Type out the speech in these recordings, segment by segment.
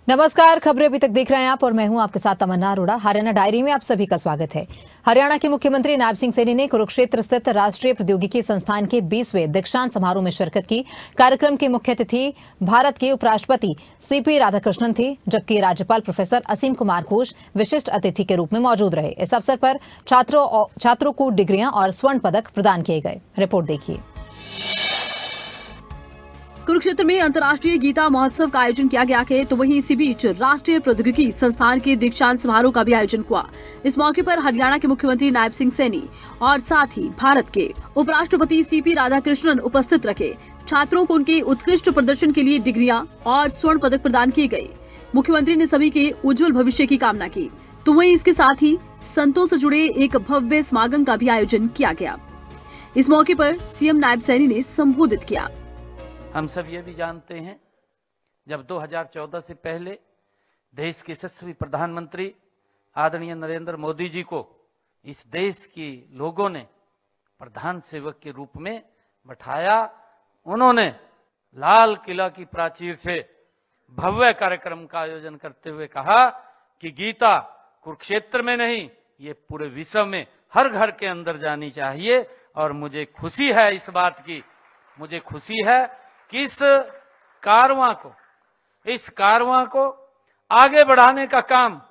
नमस्कार, खबरें अभी तक देख रहे हैं आप और मैं हूं आपके साथ तमन्ना अरोड़ा। हरियाणा डायरी में आप सभी का स्वागत है। हरियाणा के मुख्यमंत्री नायब सिंह सैनी ने कुरुक्षेत्र स्थित राष्ट्रीय प्रौद्योगिकी संस्थान के 20वें दीक्षांत समारोह में शिरकत की। कार्यक्रम के मुख्य अतिथि भारत के उपराष्ट्रपति सीपी राधाकृष्णन थे, जबकि राज्यपाल प्रोफेसर असीम कुमार घोष विशिष्ट अतिथि के रूप में मौजूद रहे। इस अवसर पर छात्रों को डिग्रियां और स्वर्ण पदक प्रदान किए गए। रिपोर्ट देखिए। कुरुक्षेत्र में अंतर्राष्ट्रीय गीता महोत्सव का आयोजन किया गया है, तो वहीं इसी बीच राष्ट्रीय प्रौद्योगिकी संस्थान के दीक्षांत समारोह का भी आयोजन हुआ। इस मौके पर हरियाणा के मुख्यमंत्री नायब सिंह सैनी और साथ ही भारत के उपराष्ट्रपति सीपी राधाकृष्णन उपस्थित रखे। छात्रों को उनके उत्कृष्ट प्रदर्शन के लिए डिग्रियां और स्वर्ण पदक प्रदान किए गए। मुख्यमंत्री ने सभी के उज्जवल भविष्य की कामना की, तो वहीं इसके साथ ही संतों से जुड़े एक भव्य समागम का भी आयोजन किया गया। इस मौके पर सीएम नायब सैनी ने संबोधित किया। हम सब ये भी जानते हैं, जब 2014 से पहले देश के यशस्वी प्रधानमंत्री आदरणीय नरेंद्र मोदी जी को इस देश के लोगों ने प्रधान सेवक के रूप में बैठाया, उन्होंने लाल किला की प्राचीर से भव्य कार्यक्रम का आयोजन करते हुए कहा कि गीता कुरुक्षेत्र में नहीं, ये पूरे विश्व में हर घर के अंदर जानी चाहिए। और मुझे खुशी है इस बात की, मुझे खुशी है कि इस कारवां को आगे बढ़ाने का काम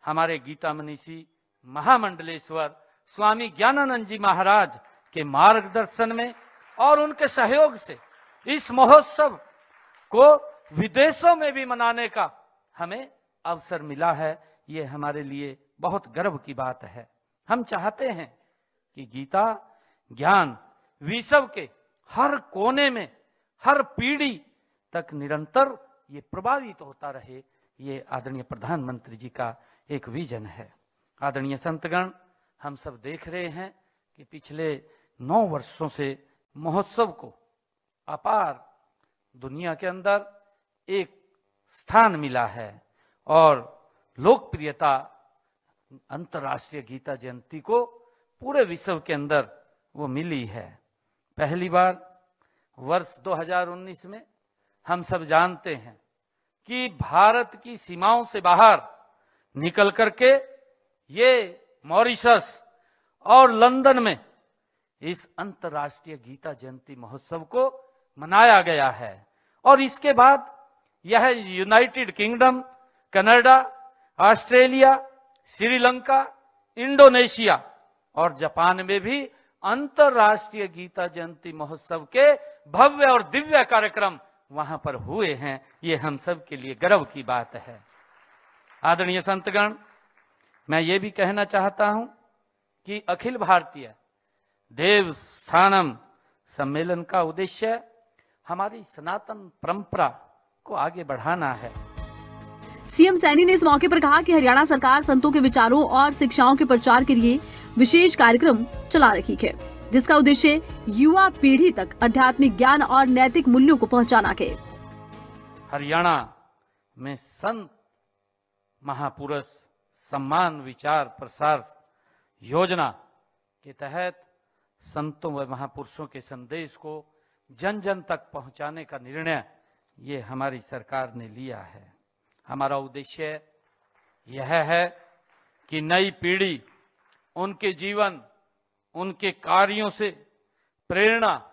हमारे गीता मनीषी महामंडलेश्वर स्वामी ज्ञानानंद जी महाराज के मार्गदर्शन में और उनके सहयोग से इस महोत्सव को विदेशों में भी मनाने का हमें अवसर मिला है। ये हमारे लिए बहुत गर्व की बात है। हम चाहते हैं कि गीता ज्ञान विश्व के हर कोने में, हर पीढ़ी तक निरंतर ये प्रभावित होता रहे। ये आदरणीय प्रधानमंत्री जी का एक विजन है। आदरणीय संतगण, हम सब देख रहे हैं कि पिछले 9 वर्षों से महोत्सव को अपार दुनिया के अंदर एक स्थान मिला है और लोकप्रियता अंतर्राष्ट्रीय गीता जयंती को पूरे विश्व के अंदर वो मिली है। पहली बार वर्ष 2019 में हम सब जानते हैं कि भारत की सीमाओं से बाहर निकल करके ये मॉरिशस और लंदन में इस अंतर्राष्ट्रीय गीता जयंती महोत्सव को मनाया गया है। और इसके बाद यह United kingdom, Canada, Australia, Sri Lanka, Indonesia और जापान में भी अंतर्राष्ट्रीय गीता जयंती महोत्सव के भव्य और दिव्य कार्यक्रम वहां पर हुए हैं। ये हम सब के लिए गर्व की बात है। आदरणीय संतगण, मैं ये भी कहना चाहता हूं कि अखिल भारतीय देव स्थानम सम्मेलन का उद्देश्य हमारी सनातन परंपरा को आगे बढ़ाना है। सीएम सैनी ने इस मौके पर कहा कि हरियाणा सरकार संतों के विचारों और शिक्षाओं के प्रचार के लिए विशेष कार्यक्रम चला रही है, जिसका उद्देश्य युवा पीढ़ी तक आध्यात्मिक ज्ञान और नैतिक मूल्यों को पहुंचाना है। हरियाणा में संत महापुरुष सम्मान विचार प्रसार योजना के तहत संतों व महापुरुषों के संदेश को जन जन तक पहुंचाने का निर्णय ये हमारी सरकार ने लिया है। हमारा उद्देश्य यह है कि नई पीढ़ी उनके जीवन, उनके कार्यों से प्रेरणा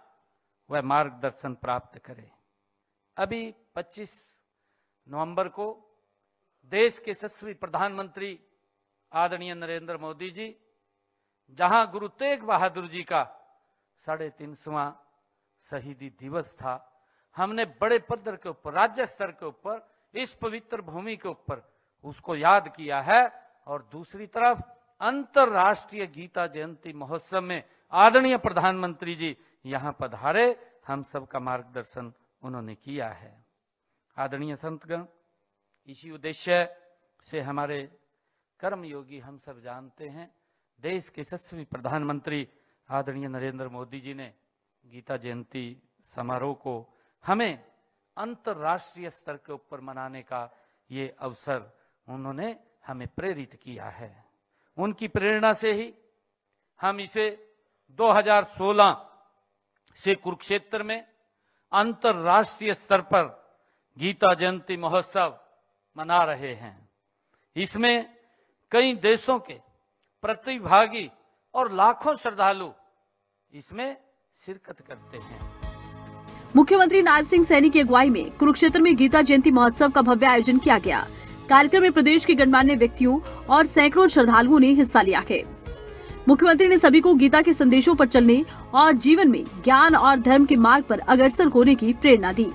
व मार्गदर्शन प्राप्त करे। अभी 25 नवंबर को देश के यशस्वी प्रधानमंत्री आदरणीय नरेंद्र मोदी जी जहां गुरु तेग बहादुर जी का 350वां शहीदी दिवस था, हमने बड़े पद्धर के ऊपर, राज्य स्तर के ऊपर, इस पवित्र भूमि के ऊपर उसको याद किया है। और दूसरी तरफ अंतर्राष्ट्रीय गीता जयंती महोत्सव में आदरणीय प्रधानमंत्री जी यहां पधारे, हम सबका मार्गदर्शन उन्होंने किया है। आदरणीय संतगण, इसी उद्देश्य से हमारे कर्मयोगी हम सब जानते हैं देश के यशस्वी प्रधानमंत्री आदरणीय नरेंद्र मोदी जी ने गीता जयंती समारोह को हमें अंतर्राष्ट्रीय स्तर के ऊपर मनाने का ये अवसर उन्होंने हमें प्रेरित किया है। उनकी प्रेरणा से ही हम इसे 2016 से कुरुक्षेत्र में अंतर्राष्ट्रीय स्तर पर गीता जयंती महोत्सव मना रहे हैं। इसमें कई देशों के प्रतिभागी और लाखों श्रद्धालु इसमें शिरकत करते हैं। मुख्यमंत्री नायब सिंह सैनी की अगुवाई में कुरुक्षेत्र में गीता जयंती महोत्सव का भव्य आयोजन किया गया। कार्यक्रम में प्रदेश के गणमान्य व्यक्तियों और सैकड़ों श्रद्धालुओं ने हिस्सा लिया है। मुख्यमंत्री ने सभी को गीता के संदेशों पर चलने और जीवन में ज्ञान और धर्म के मार्ग पर अग्रसर होने की प्रेरणा दी।